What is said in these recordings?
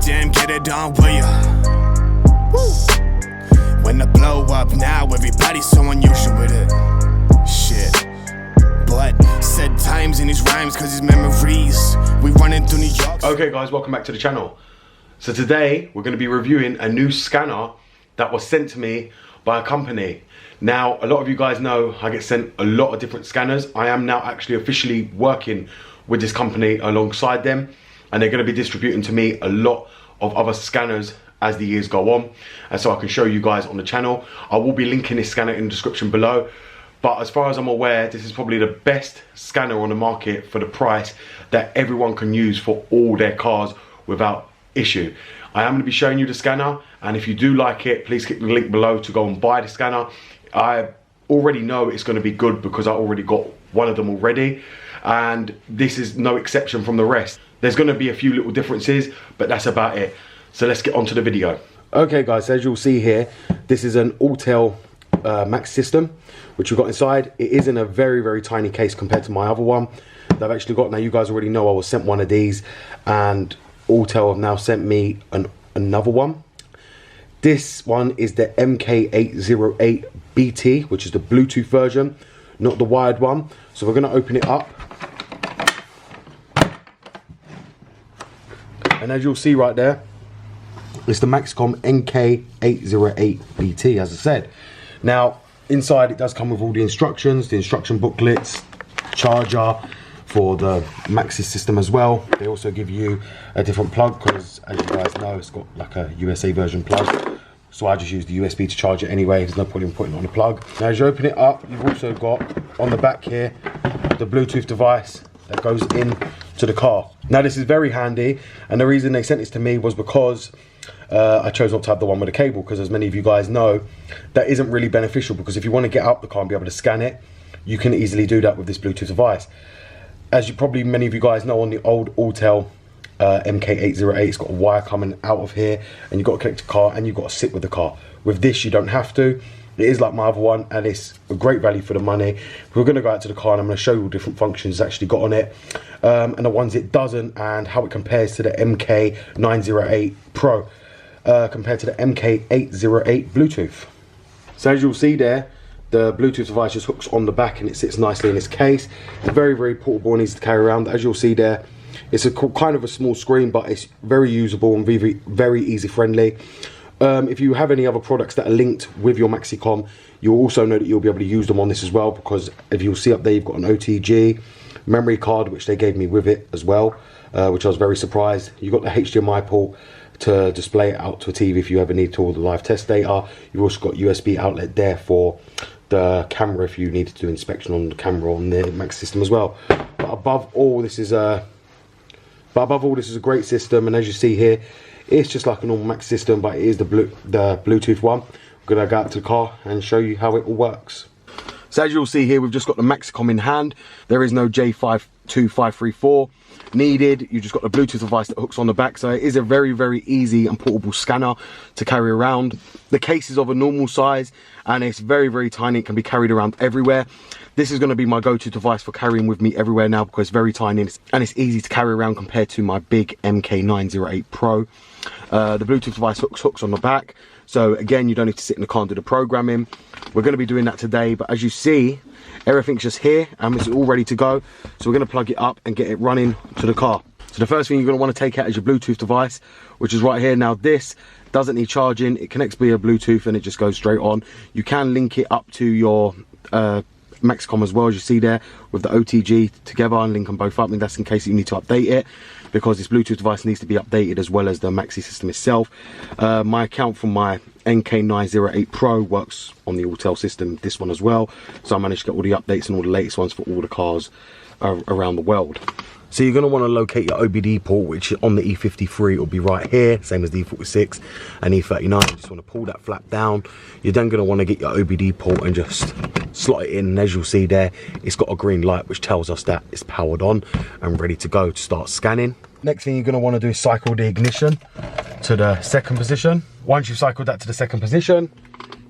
goddamn get it on, will ya? Woo. When I blow up now, everybody's so unusual with it. Shit. But said times in his rhymes, cause his memories, we running through New York. Okay guys, welcome back to the channel. So today we're going to be reviewing a new scanner that was sent to me by a company. Now, a lot of you guys know I get sent a lot of different scanners. I am now actually officially working with this company alongside them, and they're going to be distributing to me a lot of other scanners as the years go on, and so I can show you guys on the channel. I will be linking this scanner in the description below, but as far as I'm aware, this is probably the best scanner on the market for the price that everyone can use for all their cars without issue. I am going to be showing you the scanner, and if you do like it, please click the link below to go and buy the scanner. I already know it's going to be good because I already got one of them already, and this is no exception from the rest. There's going to be a few little differences, but that's about it. So let's get on to the video. Okay guys, as you'll see here, this is an Autel Max system which we've got inside. It is in a very tiny case compared to my other one that I've actually got. Now, you guys already know I was sent one of these, and Autel have now sent me another one. This one is the MK808BT, which is the Bluetooth version, not the wired one. So we're going to open it up, and as you'll see right there, it's the MaxiCOM MK808BT, as I said. Now, inside it does come with all the instructions, the instruction booklets, charger for the Maxi system as well. They also give you a different plug because, as you guys know, it's got like a USA version plug. So I just use the USB to charge it anyway. There's no point in putting it on the plug. Now, as you open it up, you've also got on the back here the Bluetooth device that goes in to the car. Now, this is very handy, and the reason they sent this to me was because I chose not to have the one with the cable, because as many of you guys know, that isn't really beneficial, because if you want to get out the car and be able to scan it, you can easily do that with this Bluetooth device. As you probably, many of you guys know, on the old Autel MK808, it's got a wire coming out of here, and you've got to connect the car and you've got to sit with the car. With this, you don't have to. It is like my other one, and it's a great value for the money. We're going to go out to the car and I'm going to show you all different functions it's actually got on it, and the ones it doesn't, and how it compares to the MK908 Pro compared to the MK808 Bluetooth. So as you'll see there, the Bluetooth device just hooks on the back and it sits nicely in its case. It's very portable and easy to carry around. As you'll see there, it's a kind of a small screen, but it's very usable and very easy friendly. If you have any other products that are linked with your MaxiCOM, you'll also know that you'll be able to use them on this as well, because if you'll see up there, you've got an OTG memory card, which they gave me with it as well, which I was very surprised. You've got the HDMI port to display it out to a TV if you ever need to, all the live test data. You've also got USB outlet there for the camera if you need to do inspection on the camera on the Max system as well. But above all, this is a great system, and as you see here, it's just like a normal Max system, but it is the Bluetooth one. I'm gonna go out to the car and show you how it all works. So as you'll see here, we've just got the MaxiCOM in hand. There is no J52534 needed. You just got the Bluetooth device that hooks on the back. So it is a very easy and portable scanner to carry around. The case is of a normal size and it's very tiny. It can be carried around everywhere. This is going to be my go-to device for carrying with me everywhere now, because it's very tiny and it's easy to carry around compared to my big MK908 Pro. The Bluetooth device hooks on the back. So again, you don't need to sit in the car and do the programming. We're going to be doing that today, but as you see, everything's just here and it's all ready to go. So we're going to plug it up and get it running to the car. So the first thing you're going to want to take out is your Bluetooth device, which is right here. Now, this doesn't need charging. It connects via Bluetooth and it just goes straight on. You can link it up to your MaxiCOM as well, as you see there, with the OTG together, and link them both up, and that's in case you need to update it, because this Bluetooth device needs to be updated as well as the Maxi system itself. My account from my MK908 Pro works on the Autel system, this one as well, so I managed to get all the updates and all the latest ones for all the cars around the world. So you're going to want to locate your OBD port, which on the E53 will be right here, same as the E46 and E39. You just want to pull that flap down. You're then going to want to get your OBD port and just slot it in, and as you'll see there, it's got a green light which tells us that it's powered on and ready to go to start scanning. Next thing you're going to want to do is cycle the ignition to the second position. Once you've cycled that to the second position,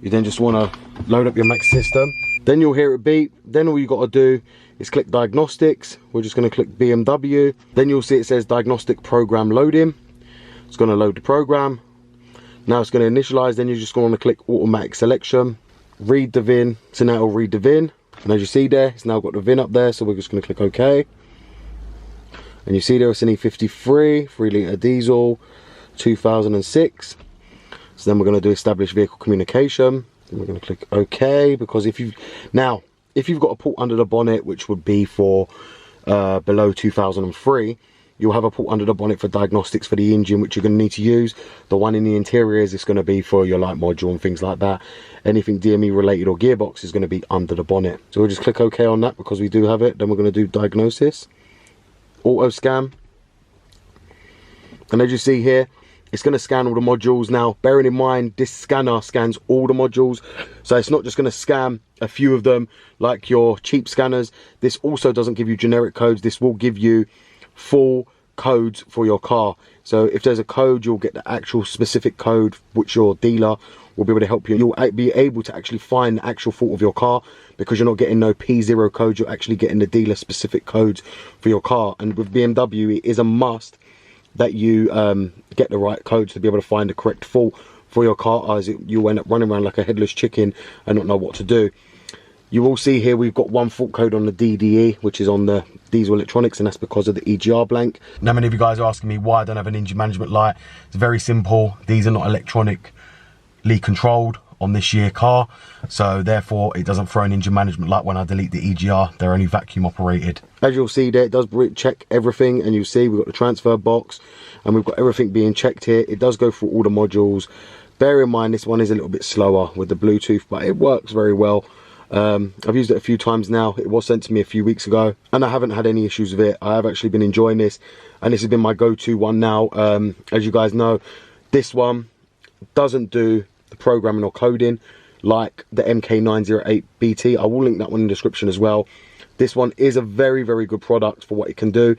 you then just want to load up your Max system. Then you'll hear it beep. Then all you got to do is click diagnostics. We're just going to click BMW. Then you'll see it says diagnostic program loading. It's going to load the program. Now it's going to initialize, then you're just going to click automatic selection, read the VIN. So now it'll read the VIN, and as you see there, it's now got the VIN up there, so we're just going to click OK. And you see there it's an E53 3-litre diesel 2006. So then we're going to do establish vehicle communication, and we're going to click OK, because if you've got a port under the bonnet which would be for below 2003, you'll have a port under the bonnet for diagnostics for the engine, which you're going to need to use. The one in the interiors is going to be for your light module and things like that. Anything DME related or gearbox is going to be under the bonnet. So we'll just click OK on that because we do have it. Then we're going to do diagnosis, auto scan. And as you see here, it's going to scan all the modules. Now, bearing in mind, this scanner scans all the modules. So it's not just going to scan a few of them like your cheap scanners. This also doesn't give you generic codes. This will give you full codes for your car. So if there's a code, you'll get the actual specific code which your dealer will be able to help you. You'll be able to actually find the actual fault of your car, because you're not getting no P0 codes, you're actually getting the dealer specific codes for your car. And with BMW, it is a must that you get the right codes to be able to find the correct fault for your car, as you end up running around like a headless chicken and not know what to do. You will see here we've got one fault code on the DDE, which is on the diesel electronics, and that's because of the EGR blank. Now, many of you guys are asking me why I don't have an engine management light. It's very simple. These are not electronically controlled on this year car, so therefore it doesn't throw an engine management light when I delete the EGR. They're only vacuum operated. As you'll see there, it does check everything, and you see we've got the transfer box and we've got everything being checked here. It does go through all the modules. Bear in mind, this one is a little bit slower with the Bluetooth, but it works very well. I've used it a few times now. It was sent to me a few weeks ago and I haven't had any issues with it. I have actually been enjoying this, and this has been my go-to one now. As you guys know, this one doesn't do the programming or coding like the MK808BT. I will link that one in the description as well. This one is a very, very good product for what it can do.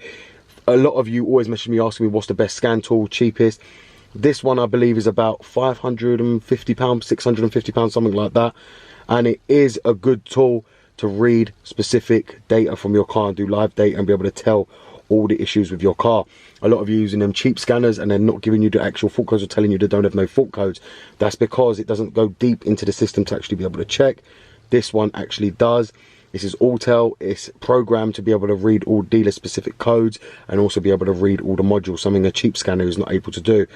A lot of you always message me asking me what's the best scan tool, cheapest. This one I believe is about £550, £650, something like that. And it is a good tool to read specific data from your car and do live data and be able to tell all the issues with your car. A lot of you using them cheap scanners and they're not giving you the actual fault codes or telling you they don't have no fault codes. That's because it doesn't go deep into the system to actually be able to check. This one actually does. This is Autel. It's programmed to be able to read all dealer specific codes and also be able to read all the modules, something a cheap scanner is not able to do.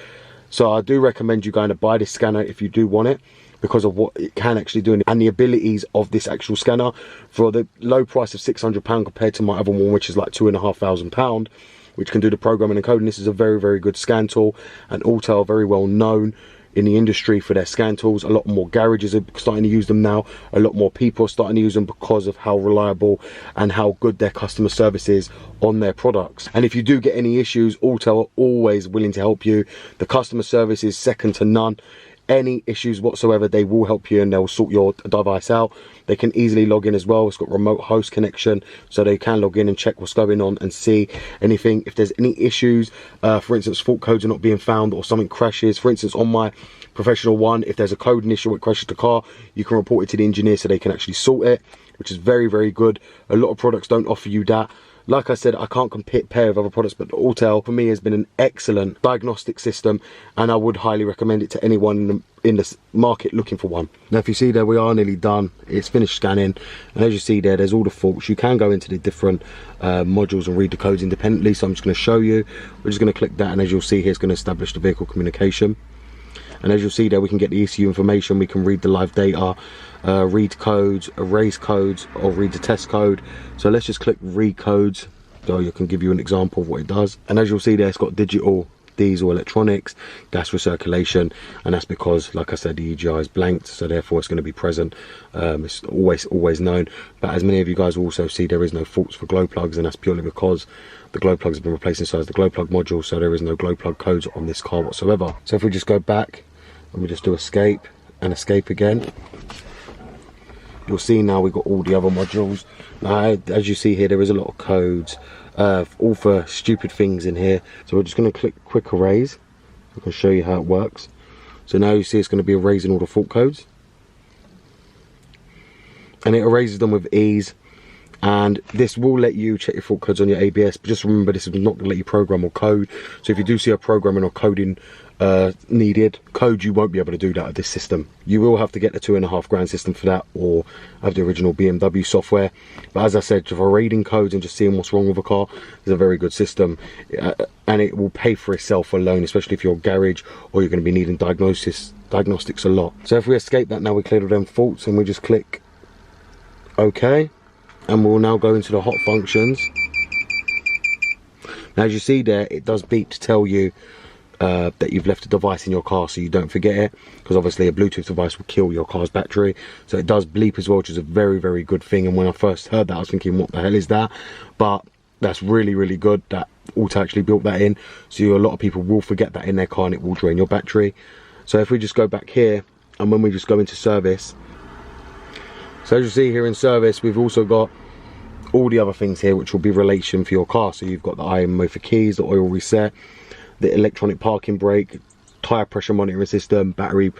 So I do recommend you going to buy this scanner if you do want it, because of what it can actually do and the abilities of this actual scanner. For the low price of £600 compared to my other one, which is like £2,500, which can do the programming and coding, this is a very, very good scan tool. And Autel are very well known in the industry for their scan tools. A lot more garages are starting to use them now. A lot more people are starting to use them because of how reliable and how good their customer service is on their products. And if you do get any issues, Autel are always willing to help you. The customer service is second to none. Any issues whatsoever, they will help you and they'll sort your device out. They can easily log in as well. It's got remote host connection, so they can log in and check what's going on and see anything. If there's any issues, for instance, fault codes are not being found or something crashes. For instance, on my professional one, if there's a coding issue or it crashes the car, you can report it to the engineer so they can actually sort it, which is very, very good. A lot of products don't offer you that. Like I said, I can't compare with other products, but Autel for me has been an excellent diagnostic system, and I would highly recommend it to anyone in the market looking for one. Now, if you see there, we are nearly done. It's finished scanning, and as you see there, there's all the faults. You can go into the different modules and read the codes independently, so I'm just going to show you. We're just going to click that, and as you'll see here, it's going to establish the vehicle communication. And as you'll see there, we can get the ECU information, we can read the live data, read codes, erase codes, or read the test code. So let's just click read codes, so you can give you an example of what it does. And as you'll see there, it's got digital, diesel, electronics, gas recirculation, and that's because, like I said, the EGR is blanked, so therefore it's going to be present. It's always known. But as many of you guys will also see, there is no faults for glow plugs, and that's purely because the glow plugs have been replaced inside the glow plug module, so there is no glow plug codes on this car whatsoever. So if we just go back and we just do escape and escape again, you'll see now we've got all the other modules. Now, as you see here, there is a lot of codes, all for stupid things in here. So we're just going to click quick erase. I can show you how it works. So now you see it's going to be erasing all the fault codes, and it erases them with ease. And this will let you check your fault codes on your ABS, but just remember this is not going to let you program or code. So if you do see a programming or coding needed code, you won't be able to do that with this system. You will have to get the £2.5 system for that, or have the original BMW software. But as I said, for reading codes and just seeing what's wrong with a car, is a very good system, and it will pay for itself alone, especially if you're a garage or you're going to be needing diagnostics a lot. So if we escape that now, we cleared all them faults, and we just click OK, and we'll now go into the hot functions. Now as you see there, it does beep to tell you that you've left a device in your car, so you don't forget it, because obviously a Bluetooth device will kill your car's battery. So it does bleep as well, which is a very, very good thing. And when I first heard that, I was thinking, what the hell is that? But that's really, really good that Auto actually built that in, so a lot of people will forget that in their car and it will drain your battery. So if we just go back here, and when we just go into service, so as you see here in service, we've also got all the other things here which will be relation for your car. So you've got the IMO for keys, the oil reset, the electronic parking brake, tire pressure monitoring system, battery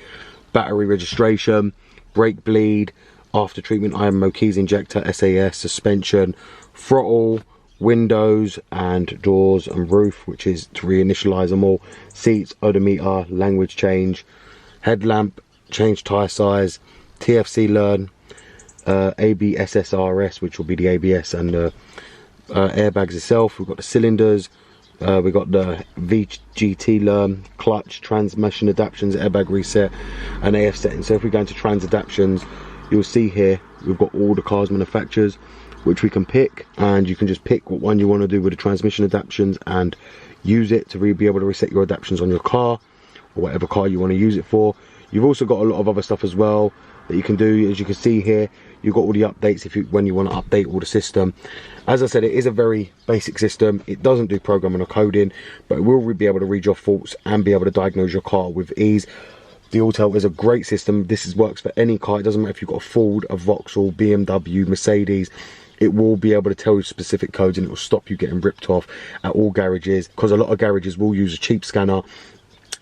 registration, brake bleed, after treatment IMO keys injector, SAS, suspension, throttle, windows and doors and roof, which is to reinitialize them all, seats, odometer, language change, headlamp, change tire size, TFC learn, ABSSRS, which will be the ABS and the airbags itself. We've got the cylinders, we've got the VGT learn, clutch, transmission adaptions, airbag reset and AF settings. So if we go into trans adaptions, you'll see here we've got all the cars manufacturers which we can pick, and you can just pick what one you want to do with the transmission adaptions and use it to be able to reset your adaptions on your car or whatever car you want to use it for. You've also got a lot of other stuff as well that you can do. As you can see here, you've got all the updates when you want to update all the system. As I said, it is a very basic system. It doesn't do programming or coding, but it will be able to read your faults and be able to diagnose your car with ease. The Autel is a great system. This works for any car. It doesn't matter if you've got a Ford, a Vauxhall, BMW, Mercedes. It will be able to tell you specific codes, and it will stop you getting ripped off at all garages, because a lot of garages will use a cheap scanner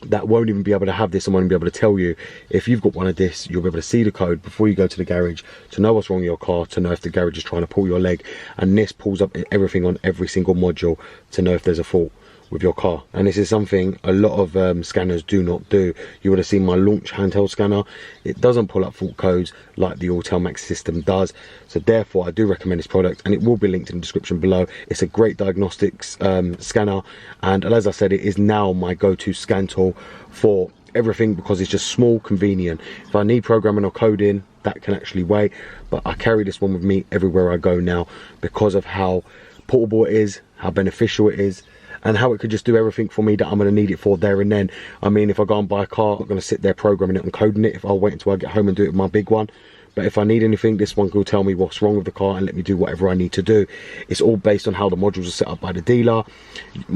that won't even be able to have this and won't be able to tell you. If you've got one of this, you'll be able to see the code before you go to the garage, to know what's wrong with your car, to know if the garage is trying to pull your leg, and this pulls up everything on every single module to know if there's a fault with your car. And this is something a lot of scanners do not do. You would have seen my launch handheld scanner, it doesn't pull up fault codes like the Autel Max system does. So therefore I do recommend this product, and it will be linked in the description below. It's a great diagnostics scanner, and as I said, it is now my go-to scan tool for everything, because it's just small, convenient. If I need programming or coding, that can actually wait, but I carry this one with me everywhere I go now, because of how portable it is, how beneficial it is, and how it could just do everything for me that I'm going to need it for there and then. I mean, if I go and buy a car, I'm going to sit there programming it and coding it. If I'll wait until I get home and do it with my big one. But if I need anything, this one will tell me what's wrong with the car and let me do whatever I need to do. It's all based on how the modules are set up by the dealer. The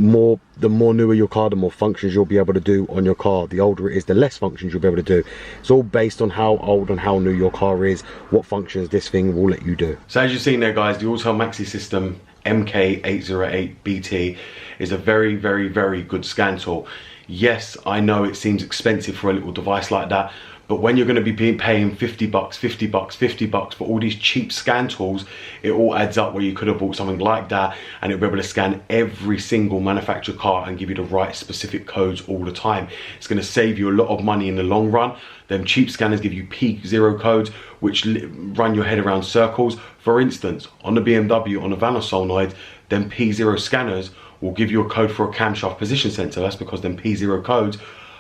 more newer your car, the more functions you'll be able to do on your car. The older it is, the less functions you'll be able to do. It's all based on how old and how new your car is, what functions this thing will let you do. So as you've seen there, guys, the Autel MaxiCOM MK808BT is a very, very, very good scan tool. Yes, I know it seems expensive for a little device like that, but when you're going to be paying 50 bucks, 50 bucks, 50 bucks for all these cheap scan tools, it all adds up where you could have bought something like that and it'll be able to scan every single manufactured car and give you the right specific codes all the time. It's going to save you a lot of money in the long run. Them cheap scanners give you P0 codes, which run your head around circles. For instance, on the BMW, on the Vanos solenoid, them P0 scanners will give you a code for a camshaft position sensor. That's because them P0 codes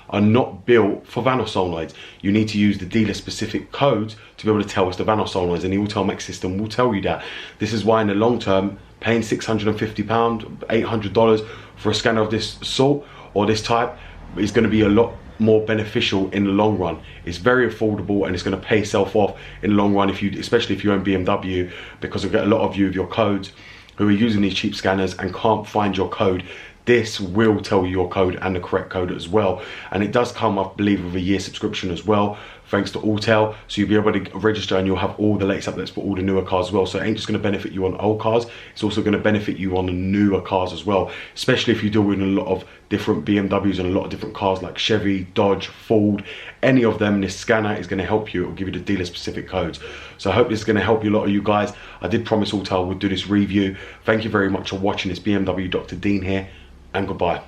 are not built for Vanos solenoids. You need to use the dealer specific codes to be able to tell us the Vanos solenoids, and the Autel Max system will tell you that. This is why in the long term, paying £650, $800 for a scanner of this sort or this type is going to be a lot more beneficial in the long run. It's very affordable and it's going to pay itself off in the long run, especially if you own BMW, because I get a lot of you of your codes who are using these cheap scanners and can't find your code. This will tell you your code and the correct code as well, and it does come, I believe, with a year subscription as well thanks to Autel, so you'll be able to register and you'll have all the latest updates for all the newer cars as well. So it ain't just going to benefit you on old cars, it's also going to benefit you on the newer cars as well, especially if you deal with a lot of different BMWs and a lot of different cars like Chevy, Dodge, Ford, any of them. This scanner is going to help you. It will give you the dealer specific codes. So I hope this is going to help you, a lot of you guys. I did promise Autel would do this review. Thank you very much for watching. This BMW Dr. Dean here, and goodbye.